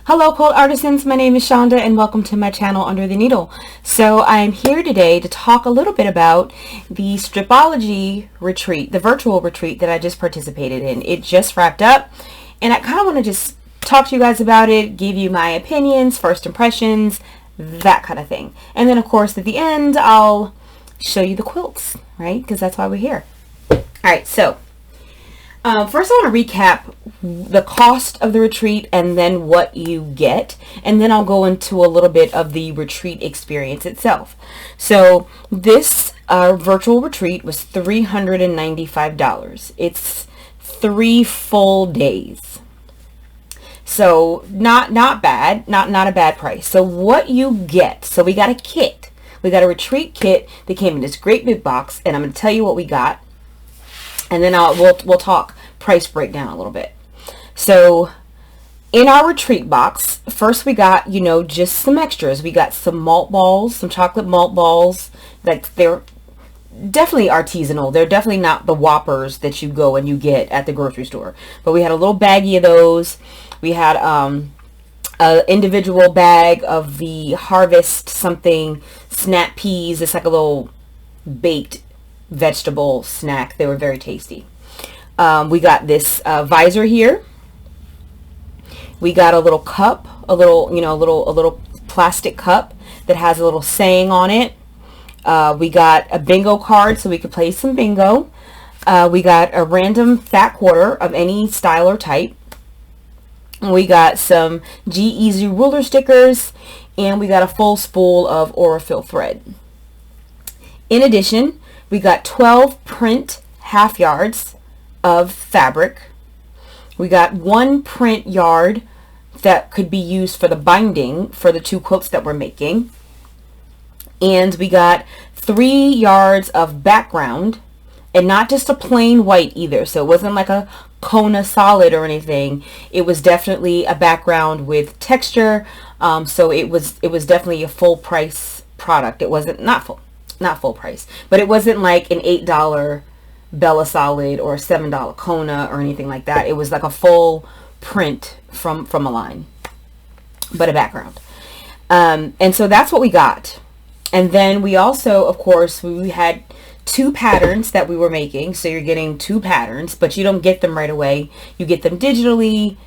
Hello quilt artisans, my name is Shonda and welcome to my channel Under the Needle. So I'm here today to talk a little bit about the Stripology Retreat, the virtual retreat that I just participated in. It just wrapped up and I kind of want to just talk to you guys about it, give you my opinions, first impressions, that kind of thing. And then of course at the end I'll show you the quilts, right? Because that's why we're here. Alright, so first I want to recap the cost of the retreat and then what you get, and then I'll go into a little bit of the retreat experience itself. So this virtual retreat was $395. It's 3 full days. So not bad, not a bad price. So what you get, so we got a kit. We got a retreat kit that came in this great big box, and I'm going to tell you what we got. And then we'll talk price breakdown a little bit. So in our retreat box, first we got, just some extras. We got some malt balls, some chocolate malt balls. Like, they're definitely artisanal. They're definitely not the Whoppers that you go and you get at the grocery store. But we had a little baggie of those. We had an individual bag of the Harvest something snap peas. It's like a little baked vegetable snack. They were very tasty. We got this visor here. We got a little cup, a little plastic cup that has a little saying on it. We got a bingo card so we could play some bingo. We got a random fat quarter of any style or type. We got some G-Easy ruler stickers, and we got a full spool of Aurifil thread. In addition, we got 12 print half yards of fabric. We got 1 print yard that could be used for the binding for the 2 quilts that we're making. And we got 3 yards of background, and not just a plain white either. So it wasn't like a Kona solid or anything. It was definitely a background with texture. So it was definitely a full price product. It wasn't not full price, but it wasn't like an $8 Bella Solid or a $7 Kona or anything like that. It was like a full print from a line, but a background. And so that's what we got. And then we also, of course, we had 2 patterns that we were making. So you're getting 2 patterns, but you don't get them right away. You get them digitally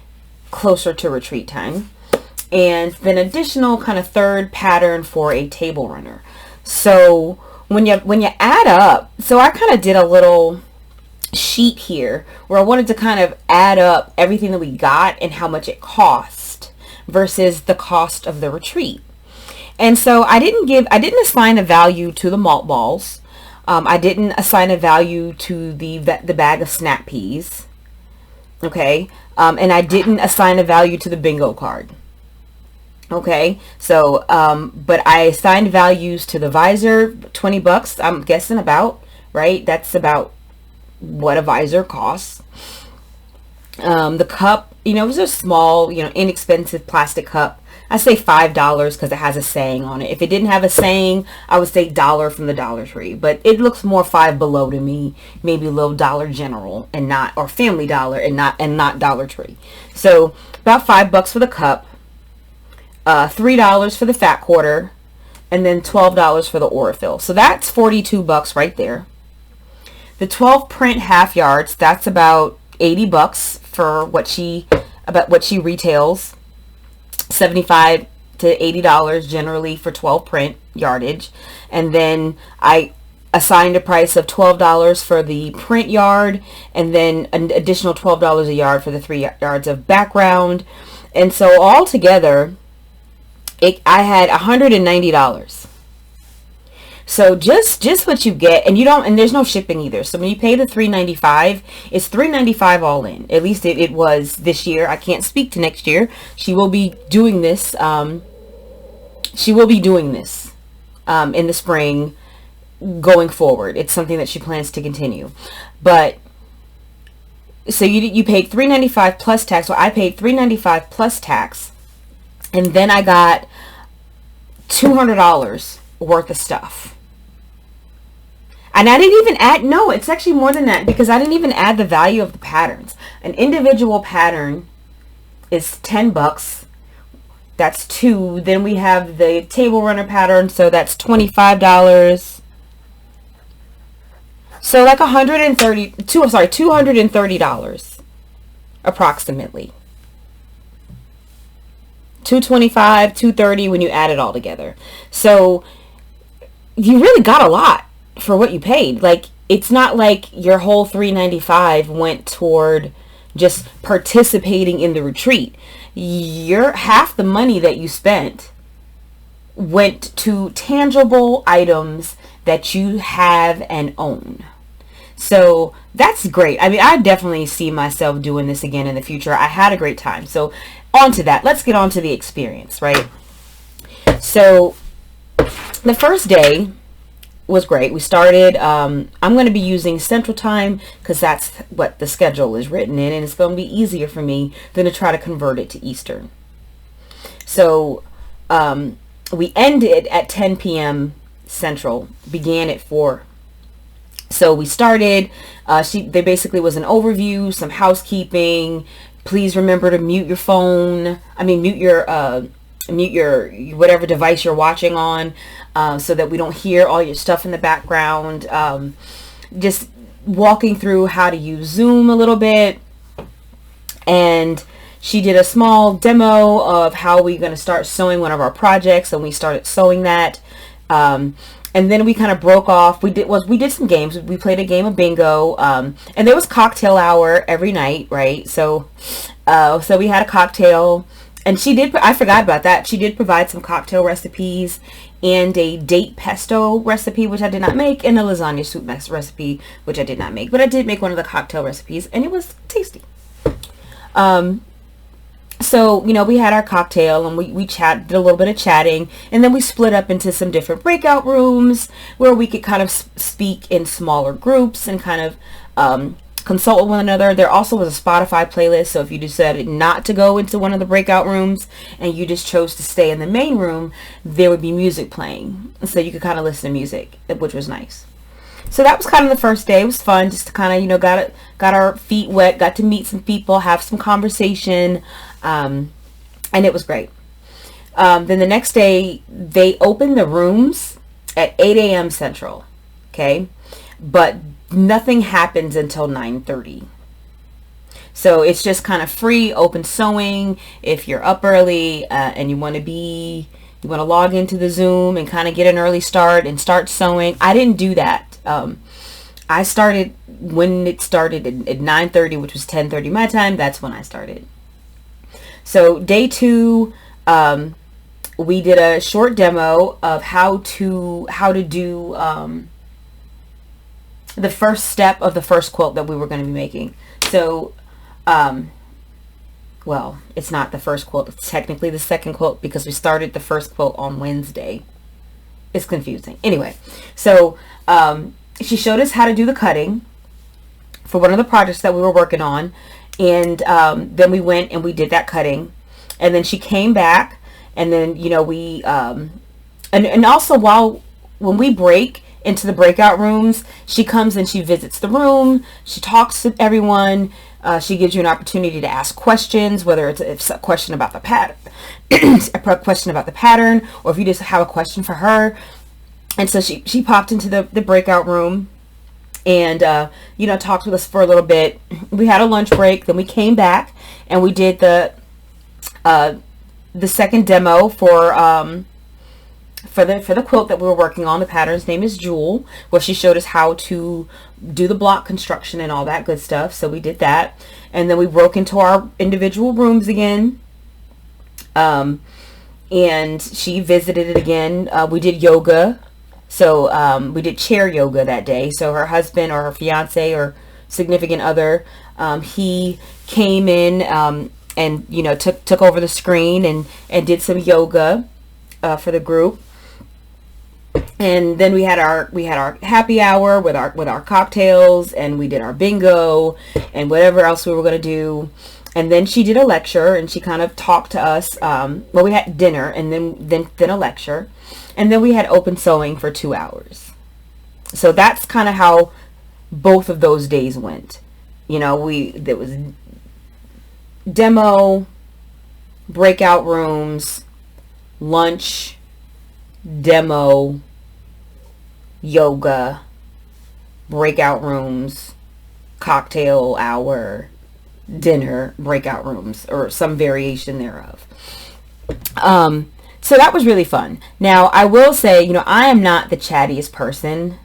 closer to retreat time. And then additional kind of 3rd pattern for a table runner. So when you add up, so I kind of did a little sheet here where I wanted to kind of add up everything that we got and how much it cost versus the cost of the retreat. And so I didn't assign a value to the malt balls. I didn't assign a value to the bag of snap peas. Okay. And I didn't assign a value to the bingo card. Okay, so, but I assigned values to the visor, $20, I'm guessing about, right? That's about what a visor costs. The cup, it was a small, inexpensive plastic cup. I say $5 because it has a saying on it. If it didn't have a saying, I would say $1 from the Dollar Tree, but it looks more Five Below to me, maybe a little Dollar General and not, or Family Dollar and not Dollar Tree. So about $5 for the cup. $3 for the fat quarter, and then $12 for the Aurifil. So that's $42 right there. The 12 print half yards, that's about $80 for what she retails. $75 to $80 generally for 12 print yardage. And then I assigned a price of $12 for the print yard, and then an additional $12 a yard for the 3 yards of background. And so all together, I had $190. So just what you get, and there's no shipping either. So when you pay the $395, it's $395 all in. At least it was this year. I can't speak to next year. She will be doing this. In the spring going forward. It's something that she plans to continue. But so you paid $395 plus tax. So I paid $395 plus tax. And then I got $200 worth of stuff. And I didn't even add, no, it's actually more than that because I didn't even add the value of the patterns. An individual pattern is $10 That's 2. Then we have the table runner pattern, so that's $25. So like $230 approximately. 225, 230 when you add it all together. So you really got a lot for what you paid. Like, it's not like your whole $395 went toward just participating in the retreat. Your half the money that you spent went to tangible items that you have and own. So that's great. I mean, I definitely see myself doing this again in the future. I had a great time. So on to that. Let's get on to the experience, right? So the first day was great. We started, I'm going to be using Central Time because that's what the schedule is written in, and it's going to be easier for me than to try to convert it to Eastern. So we ended at 10 p.m. Central, began at 4. So we started, there basically was an overview, some housekeeping. Please remember to mute your phone. Mute your whatever device you're watching on, so that we don't hear all your stuff in the background. Just walking through how to use Zoom a little bit. And she did a small demo of how we're going to start sewing one of our projects, and we started sewing that. And then we kind of broke off. We did some games. We played a game of bingo, and there was cocktail hour every night, right? So we had a cocktail, and I forgot about that. She did provide some cocktail recipes and a date pesto recipe, which I did not make, and a lasagna soup mix recipe, which I did not make. But I did make one of the cocktail recipes, and it was tasty. So, we had our cocktail, and we did a little bit of chatting, and then we split up into some different breakout rooms where we could kind of speak in smaller groups and kind of consult with one another. There also was a Spotify playlist, so if you decided not to go into one of the breakout rooms and you just chose to stay in the main room, there would be music playing, so you could kind of listen to music, which was nice. So that was kind of the first day. It was fun just to kind of, got our feet wet, got to meet some people, have some conversation, and it was great. Then the next day, they opened the rooms at 8 a.m. Central, okay? But nothing happens until 9:30. So it's just kind of free, open sewing. If you're up early and you want to log into the Zoom and kind of get an early start and start sewing. I didn't do that. I started when it started at 9:30, which was 10:30 my time. That's when I started. So day 2, we did a short demo of how to do the first step of the first quilt that we were going to be making. So, well, it's not the first quilt. It's technically the second quilt because we started the first quilt on Wednesday. It's confusing. Anyway, so she showed us how to do the cutting for one of the projects that we were working on. And then we went and we did that cutting. And then she came back. And then, we... and also when we break into the breakout rooms, she comes and she visits the room. She talks to everyone. She gives you an opportunity to ask questions, whether it's a question about the pattern, a question about the pattern, or if you just have a question for her. And so she popped into the breakout room and, talked with us for a little bit. We had a lunch break. Then we came back and we did the second demo for the quilt that we were working on. The pattern's name is Jewel, where she showed us how to do the block construction and all that good stuff. So we did that. And then we broke into our individual rooms again. And she visited it again. We did yoga. So we did chair yoga that day. So her husband or her fiance or significant other, he came in and took over the screen and did some yoga for the group. And then we had our happy hour with our cocktails, and we did our bingo and whatever else we were going to do. And then she did a lecture, and she kind of talked to us. We had dinner and then a lecture. And then we had open sewing for 2 hours. So that's kind of how both of those days went. There was demo, breakout rooms, lunch, demo, yoga, breakout rooms, cocktail hour, dinner, breakout rooms, or some variation thereof. So that was really fun. Now, I will say, I am not the chattiest person.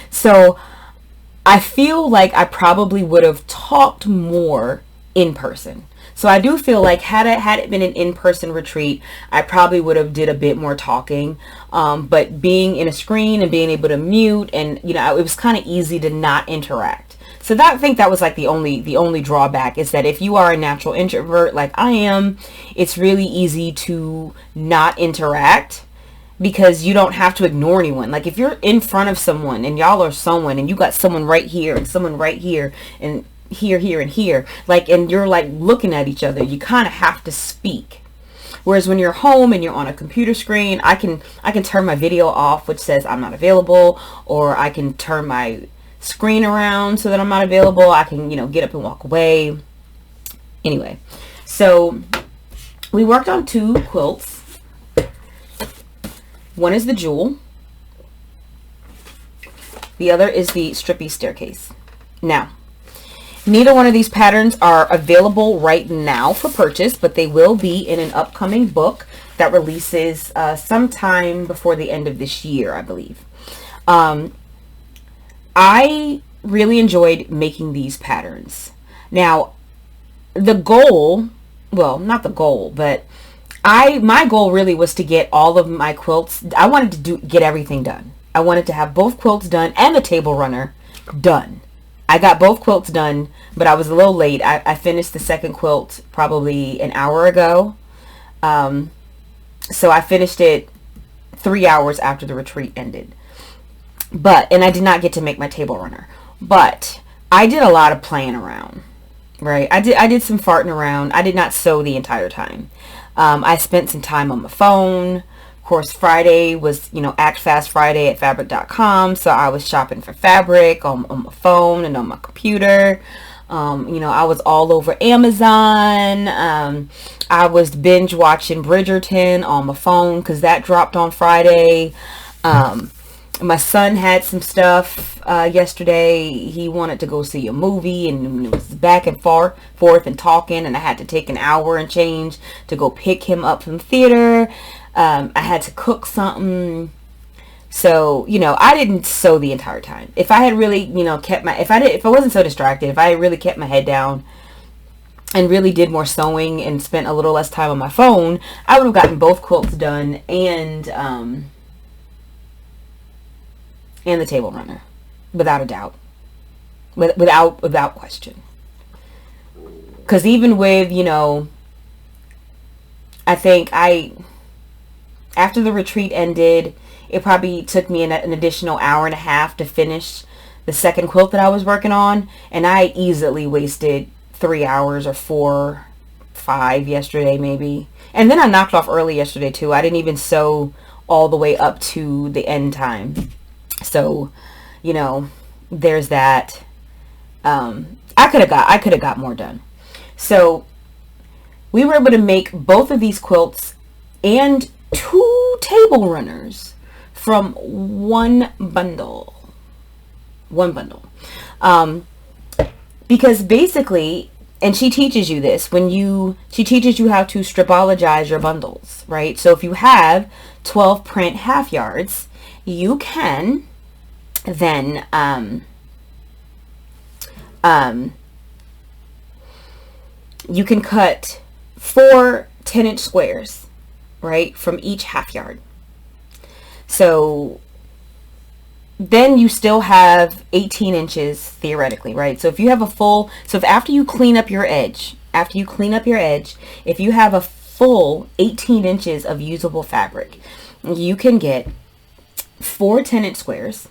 So I feel like I probably would have talked more in person. So I do feel like had it been an in-person retreat, I probably would have did a bit more talking. But being in a screen and being able to mute, and it was kind of easy to not interact. So I think that was like the only drawback, is that if you are a natural introvert like I am, it's really easy to not interact because you don't have to ignore anyone. Like if you're in front of someone and y'all are someone and you got someone right here and someone right here and here and here, like, and you're like looking at each other, you kind of have to speak. Whereas when you're home and you're on a computer screen, I can turn my video off, which says I'm not available, or I can turn my screen around so that I'm not available. I can, get up and walk away. Anyway, so we worked on 2 quilts. One is the Jewel. The other is the Strippy Staircase. Now, neither one of these patterns are available right now for purchase, but they will be in an upcoming book that releases sometime before the end of this year, I believe. I really enjoyed making these patterns. Now, the goal, well, not the goal, but my goal really was to get all of my quilts. I wanted to get everything done. I wanted to have both quilts done and the table runner done. I got both quilts done, but I was a little late. I finished the second quilt probably an hour ago. So I finished it 3 hours after the retreat ended. And I did not get to make my table runner. But I did a lot of playing around, right? I did some farting around. I did not sew the entire time. I spent some time on my phone. Of course, Friday was, Act Fast Friday at fabric.com. So I was shopping for fabric on my phone and on my computer. I was all over Amazon. I was binge watching Bridgerton on my phone because that dropped on Friday. My son had some stuff yesterday. He wanted to go see a movie, and it was back and forth and talking, and I had to take an hour and change to go pick him up from theater. I had to cook something. So, I didn't sew the entire time. If I had really, if I wasn't so distracted, if I had really kept my head down and really did more sewing and spent a little less time on my phone, I would have gotten both quilts done and the table runner, without a doubt, without question. Because even with, I think after the retreat ended, it probably took me an additional hour and a half to finish the second quilt that I was working on, and I easily wasted 3 hours or 4, 5 yesterday maybe. And then I knocked off early yesterday too. I didn't even sew all the way up to the end time. So, there's that. I could have got more done. So we were able to make both of these quilts and 2 table runners from one bundle. Because basically, and she teaches you this she teaches you how to stripologize your bundles, right? So if you have 12 print half yards, you can then you can cut 4 10-inch squares, right, from each half yard. So then you still have 18 inches theoretically, right? So if you have after you clean up your edge, if you have a full 18 inches of usable fabric, you can get 4 10-inch squares.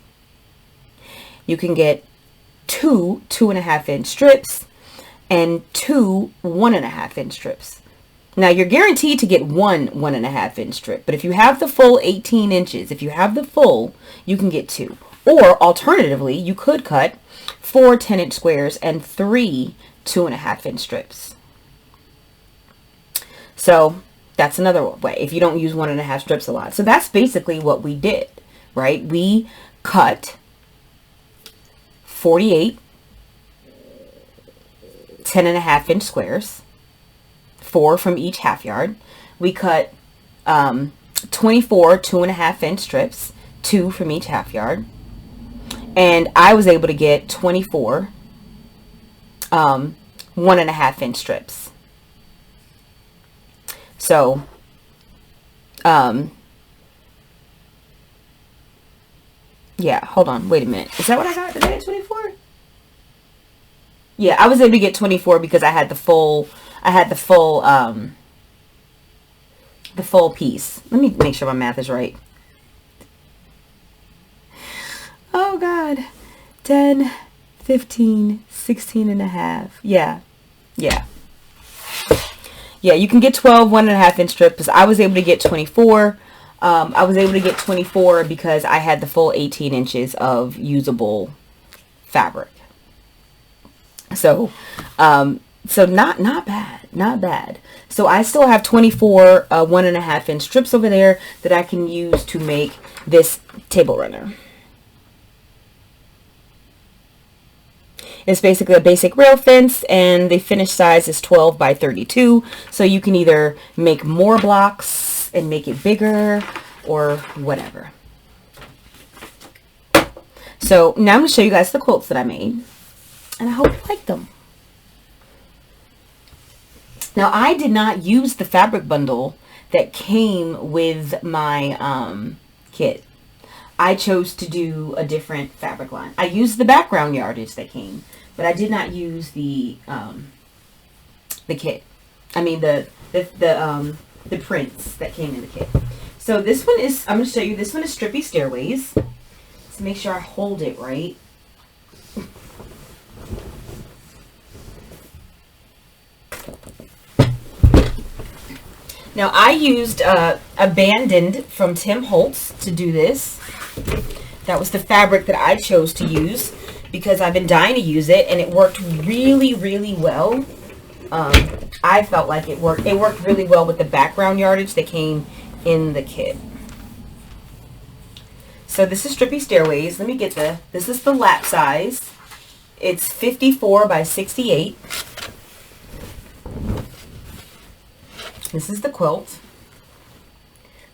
You can get 2 2.5-inch strips and 2 1.5-inch strips. Now you're guaranteed to get 1 1.5-inch strip, but if you have the full 18 inches, you can get 2. Or alternatively, you could cut 4 10-inch squares and 3 2.5-inch strips. So That's another way if you don't use 1.5 strips a lot. So that's basically what we did, right? We cut 48 10.5-inch squares, 4 from each half yard. We cut 24 2.5-inch strips, 2 from each half yard. And I was able to get 24 1.5-inch strips. So, yeah, hold on, wait a minute. Is that what I got? Did I get 24? Yeah, I was able to get 24 because I had the full piece. Let me make sure my math is right. Oh God. 10, 15, 16.5. Yeah. Yeah. Yeah, you can get 12 1.5-inch strips. I was able to get 24. I was able to get 24 because I had the full 18 inches of usable fabric. So, so not bad. So I still have 24 1.5-inch strips over there that I can use to make this table runner. It's basically a basic rail fence, and the finished size is 12 by 32. So you can either make more blocks and make it bigger or whatever. So now I'm going to show you guys the quilts that I made, and I hope you like them. Now I did not use the fabric bundle that came with my kit. I chose to do a different fabric line. I used the background yardage that came, but I did not use the kit. I mean the prints that came in the kit. So this one is, I'm going to show you, this one is Strippy Stairways. Let's make sure I hold it right. Now I used Abandoned from Tim Holtz to do this. That was the fabric that I chose to use because I've been dying to use it, and it worked really, really well. I felt like it worked really well with the background yardage that came in the kit. So this is Strippy Stairways. Let me get this is the lap size. It's 54 by 68. This is the quilt.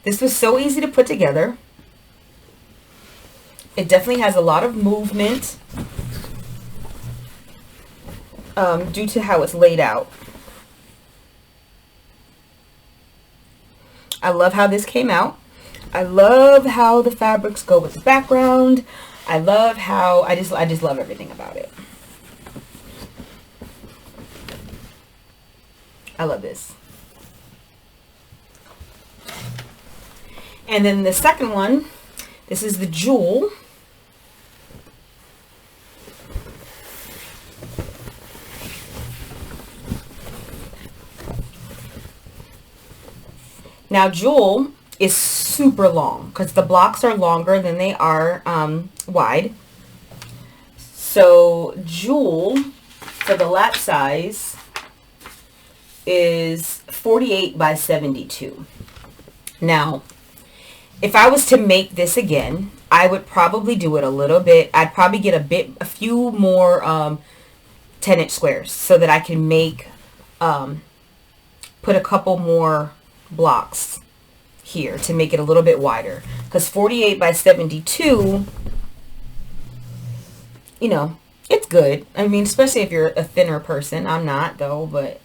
This was so easy to put together. It definitely has a lot of movement due to how it's laid out. I love how this came out. I love how the fabrics go with the background. I love how, I just love everything about it. I love this. And then the second one, this is the Jewel. Now Jewel is super long because the blocks are longer than they are wide. So Jewel for the lap size is 48 by 72. Now, if I was to make this again, I would probably do it a little bit. I'd probably get a few more 10-inch squares so that I can make, put a couple more blocks here to make it a little bit wider. Because 48 by 72, you know, it's good. I mean, especially if you're a thinner person. I'm not, though, but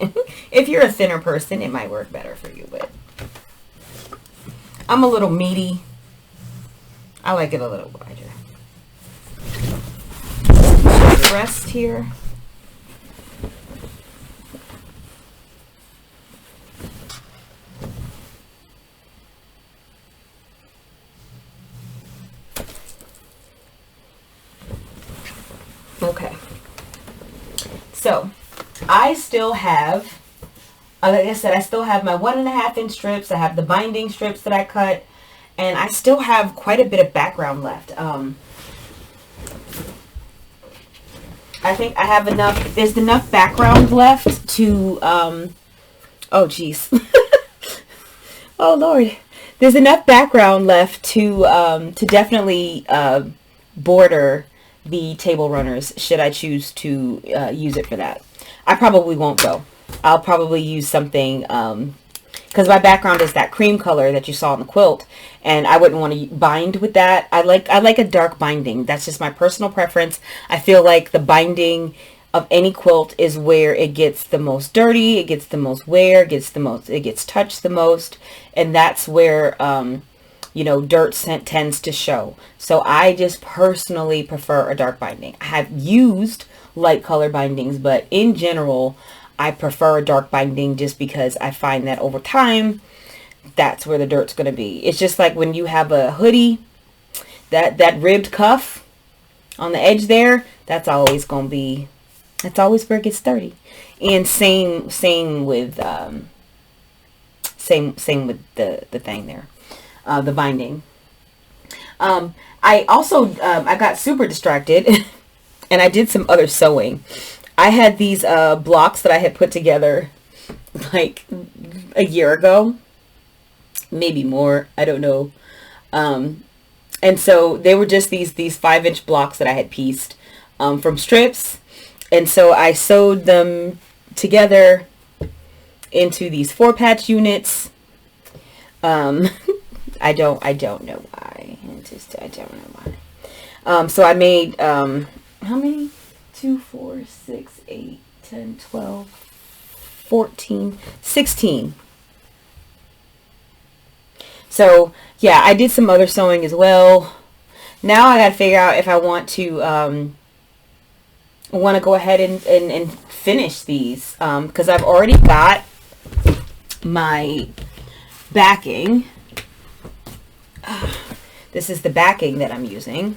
if you're a thinner person, it might work better for you, but I'm a little meaty. I like it a little wider. The rest here. Okay. So, I still have, like I said, I still have my 1.5-inch strips. I have the binding strips that I cut, and I still have quite a bit of background left. I think I have enough, there's enough background left to, oh geez. Oh Lord, there's enough background left to definitely border the table runners should I choose to use it for that. I probably won't though. I'll probably use something because my background is that cream color that you saw in the quilt, and I wouldn't want to bind with that. I like a dark binding. That's just my personal preference. I feel like the binding of any quilt is where it gets the most dirty, it gets the most wear, it gets touched the most, and that's where you know, dirt tends to show. So I just personally prefer a dark binding. I have used light color bindings, but in general I prefer a dark binding just because I find that over time, that's where the dirt's going to be. It's just like when you have a hoodie, that ribbed cuff on the edge there, that's always going to be, that's always where it gets dirty. And same with same with the thing there, the binding. I also I got super distracted and I did some other sewing. I had these blocks that I had put together like a year ago, maybe more, I don't know. And so they were just these 5-inch blocks that I had pieced from strips, and so I sewed them together into these 4-patch units. I don't know why. I don't know why. So I made how many? 2, 4, 6, 8, 10, 12, 14, 16. So yeah, I did some other sewing as well. Now I gotta figure out if I want to go ahead and finish these, because I've already got my backing. This is the backing that I'm using.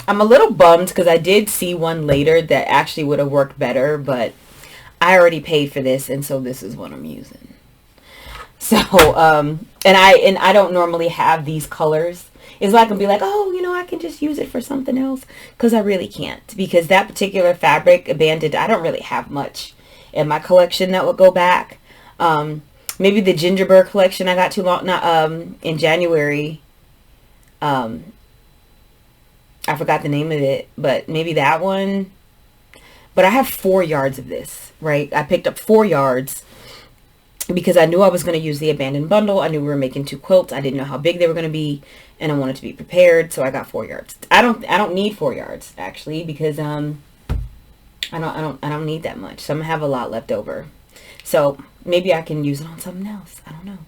I'm a little bummed because I did see one later that actually would have worked better, but I already paid for this, and so this is what I'm using. So, and I don't normally have these colors. It's like I'll be like, oh, you know, I can just use it for something else, because I really can't, because that particular fabric, abandoned, I don't really have much in my collection that would go back. Maybe the gingerbread collection I got too long, not in January. I forgot the name of it, but maybe that one. But I have 4 yards of this, right? I picked up 4 yards because I knew I was going to use the abandoned bundle. I knew we were making 2 quilts. I didn't know how big they were going to be, and I wanted to be prepared, so I got 4 yards. I don't need 4 yards actually, because I don't need that much. So I'm gonna have a lot left over. So maybe I can use it on something else. I don't know.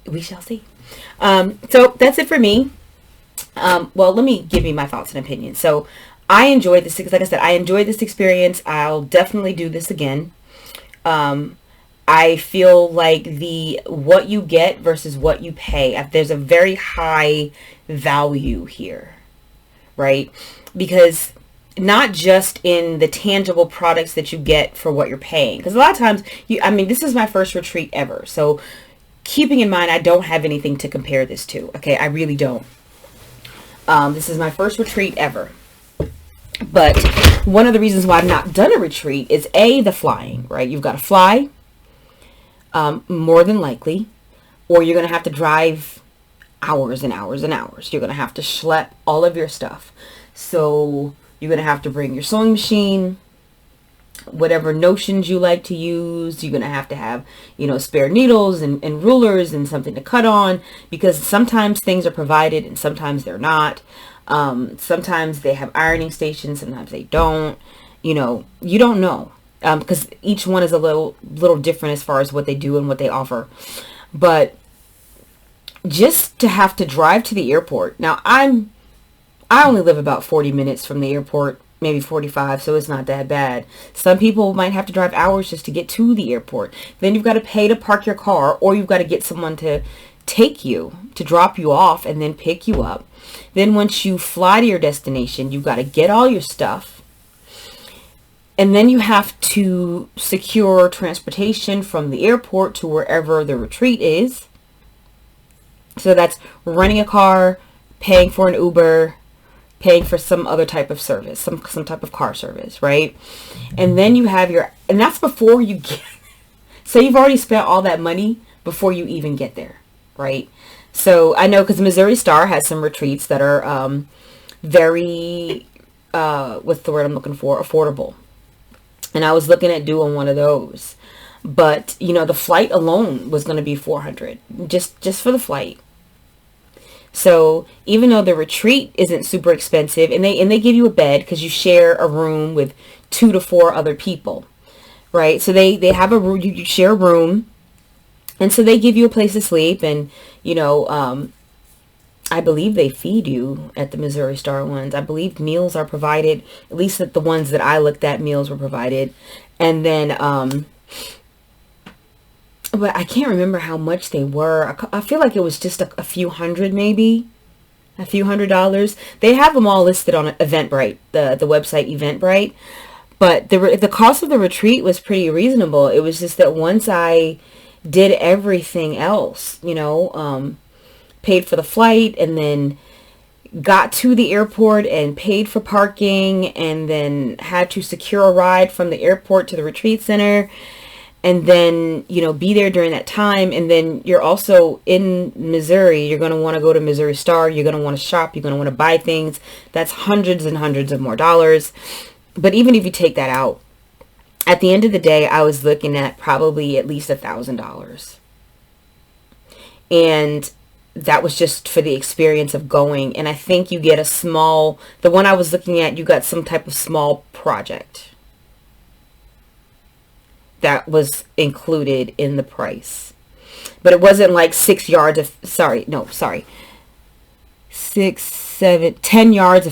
We shall see. So that's it for me. Well, let me give you my thoughts and opinions. So I enjoyed this, like I said, I enjoyed this experience. I'll definitely do this again. I feel like what you get versus what you pay, there's a very high value here, right? Because not just in the tangible products that you get for what you're paying, because a lot of times I mean, this is my first retreat ever, so keeping in mind I don't have anything to compare this to. Okay, I really don't. This is my first retreat ever. But one of the reasons why I've not done a retreat is the flying, right? You've got to fly, more than likely, or you're going to have to drive hours and hours and hours. You're going to have to schlep all of your stuff. So you're going to have to bring your sewing machine, whatever notions you like to use. You're going to have, you know, spare needles and rulers and something to cut on, because sometimes things are provided and sometimes they're not. Sometimes they have ironing stations, sometimes they don't. You know, you don't know, because each one is a little different as far as what they do and what they offer. But just to have to drive to the airport. Now I only live about 40 minutes from the airport, maybe 45, so it's not that bad. Some people might have to drive hours just to get to the airport. Then you've got to pay to park your car, or you've got to get someone to take you, to drop you off and then pick you up. Then once you fly to your destination, you've got to get all your stuff. And then you have to secure transportation from the airport to wherever the retreat is. So that's renting a car, paying for an Uber, paying for some other type of service, some type of car service, right? And then you have and that's before you get, so you've already spent all that money before you even get there, right? So I know because Missouri Star has some retreats that are very, what's the word I'm looking for? Affordable. And I was looking at doing one of those. But, you know, the flight alone was going to be $400 just for the flight. So even though the retreat isn't super expensive, and they give you a bed because you share a room with 2 to 4 other people, right? So they have a room, you share a room, and so they give you a place to sleep, and you know, I believe they feed you at the Missouri Star ones. I believe meals are provided, at least at the ones that I looked at, meals were provided, and then but I can't remember how much they were. I feel like it was just a few hundred, maybe a few $100s. They have them all listed on Eventbrite, the website Eventbrite. But the cost of the retreat was pretty reasonable. It was just that once I did everything else, you know, paid for the flight and then got to the airport and paid for parking and then had to secure a ride from the airport to the retreat center, and then, you know, be there during that time. And then you're also in Missouri. You're going to want to go to Missouri Star. You're going to want to shop. You're going to want to buy things. That's hundreds and hundreds of more dollars. But even if you take that out, at the end of the day, I was looking at probably at least $1,000. And that was just for the experience of going. And I think you get the one I was looking at, you got some type of small project that was included in the price. But it wasn't like 10 yards of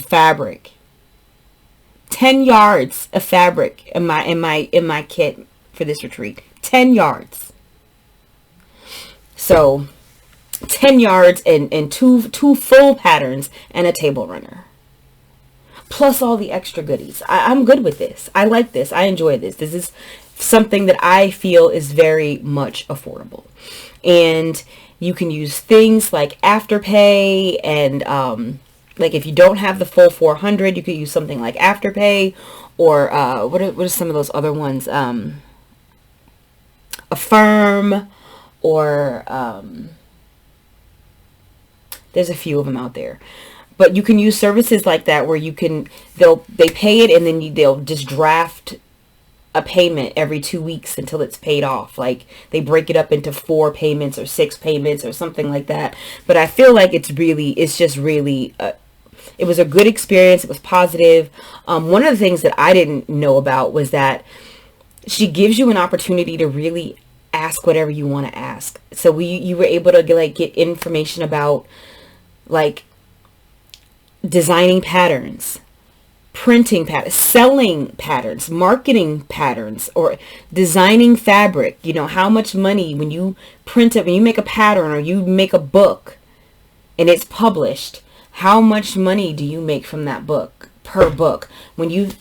fabric. 10 yards of fabric in my kit for this retreat. 10 yards. So 10 yards and two full patterns and a table runner. Plus all the extra goodies. I'm good with this. I like this. I enjoy this. This is something that I feel is very much affordable. And you can use things like Afterpay, and like if you don't have the full 400, you could use something like Afterpay, or what are some of those other ones? Affirm, or there's a few of them out there. But you can use services like that where they pay it and then they'll just draft a payment every 2 weeks until it's paid off. Like they break it up into 4 payments or 6 payments or something like that. But I feel like it was a good experience. It was positive. One of the things that I didn't know about was that she gives you an opportunity to really ask whatever you want to ask. So you were able to get information about like designing patterns, printing patterns, selling patterns, marketing patterns, or designing fabric. You know, how much money when you print it, when you make a pattern or you make a book and it's published, how much money do you make from that book per book? When you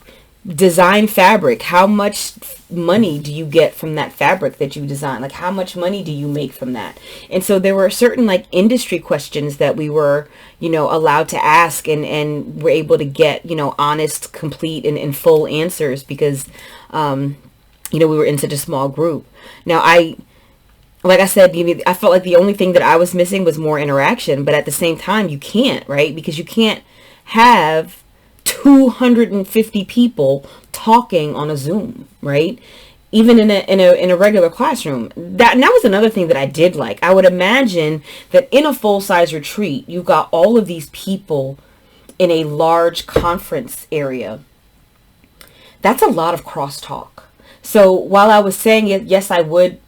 design fabric, how much money do you get from that fabric that you design? Like how much money do you make from that? And so there were certain like industry questions that we were, you know, allowed to ask, and were able to get, you know, honest, complete and full answers because, you know, we were in such a small group. Now like I said, I felt like the only thing that I was missing was more interaction, but at the same time you can't, right? Because you can't have 250 people talking on a Zoom, right? Even in a regular classroom. That was another thing that I did like. I would imagine that in a full-size retreat, you've got all of these people in a large conference area. That's a lot of crosstalk. So while I was saying it, yes, I would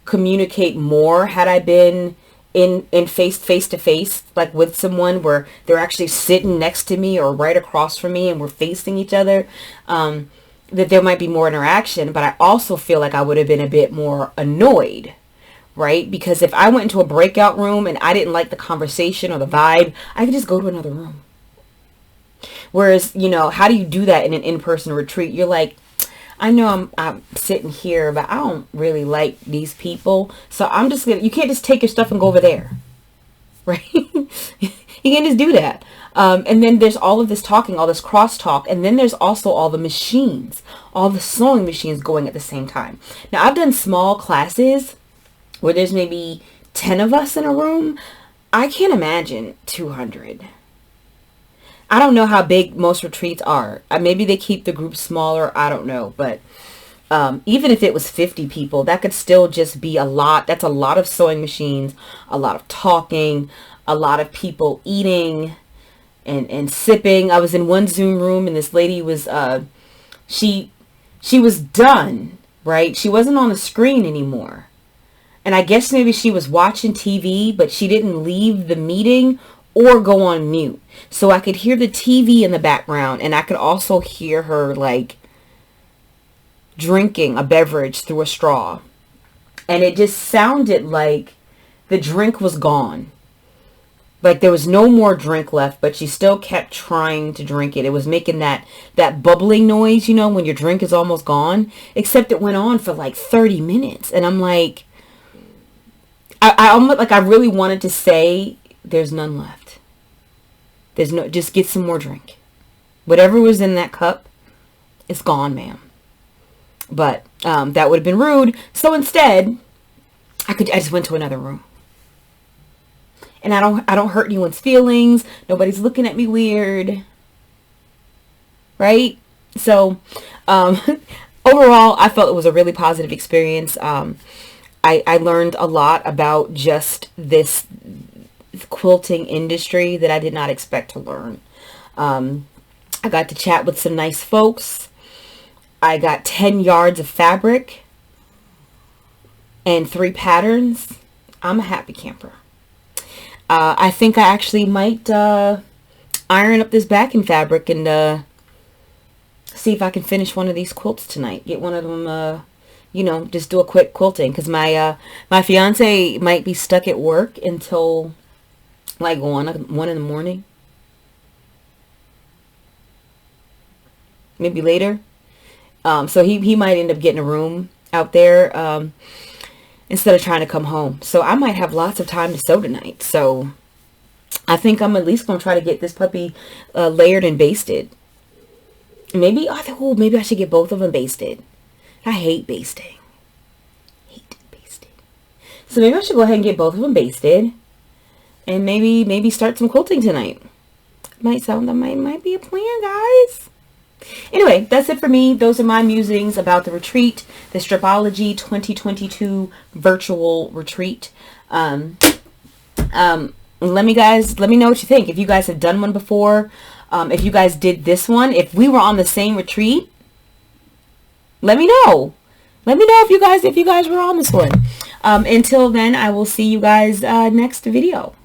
communicate more had I been in face to face, like with someone where they're actually sitting next to me or right across from me and we're facing each other, that there might be more interaction. But I also feel like I would have been a bit more annoyed, right? Because if I went into a breakout room and I didn't like the conversation or the vibe, I could just go to another room. Whereas, you know, how do you do that in an in-person retreat? You're like, I know I'm sitting here, but I don't really like these people. So I'm just going to, you can't just take your stuff and go over there. Right? You can't just do that. And then there's all of this talking, all this crosstalk, and then there's also all the machines, all the sewing machines going at the same time. Now, I've done small classes where there's maybe 10 of us in a room. I can't imagine 200. I don't know how big most retreats are. Maybe they keep the group smaller. I don't know. But even if it was 50 people, that could still just be a lot. That's a lot of sewing machines, a lot of talking, a lot of people eating and sipping. I was in one Zoom room and this lady was, she was done, right? She wasn't on the screen anymore. And I guess maybe she was watching TV, but she didn't leave the meeting or go on mute. So I could hear the TV in the background, and I could also hear her like drinking a beverage through a straw. And it just sounded like the drink was gone. Like there was no more drink left, but she still kept trying to drink it. It was making that bubbling noise, you know, when your drink is almost gone. Except it went on for like 30 minutes. And I'm like, I almost like I really wanted to say, there's none left. There's no, just get some more drink. Whatever was in that cup, it's gone, ma'am. But that would have been rude. So instead, I just went to another room. And I don't hurt anyone's feelings. Nobody's looking at me weird. Right? So overall, I felt it was a really positive experience. I learned a lot about just this quilting industry that I did not expect to learn. I got to chat with some nice folks. I got 10 yards of fabric and 3 patterns. I'm a happy camper. I think I actually might iron up this backing fabric and see if I can finish one of these quilts tonight. Get one of them, you know, just do a quick quilting, because my fiance might be stuck at work until like 1 in the morning, maybe later. So he might end up getting a room out there instead of trying to come home. So I might have lots of time to sew tonight. So I think I'm at least going to try to get this puppy layered and basted. Maybe, maybe I should get both of them basted. I hate basting. So maybe I should go ahead and get both of them basted. And maybe start some quilting tonight. That might be a plan, guys. Anyway, that's it for me. Those are my musings about the retreat, the Stripology 2022 Virtual Retreat. Let me know what you think. If you guys have done one before, if you guys did this one, if we were on the same retreat, let me know. Let me know if you guys were on this one. Until then, I will see you guys next video.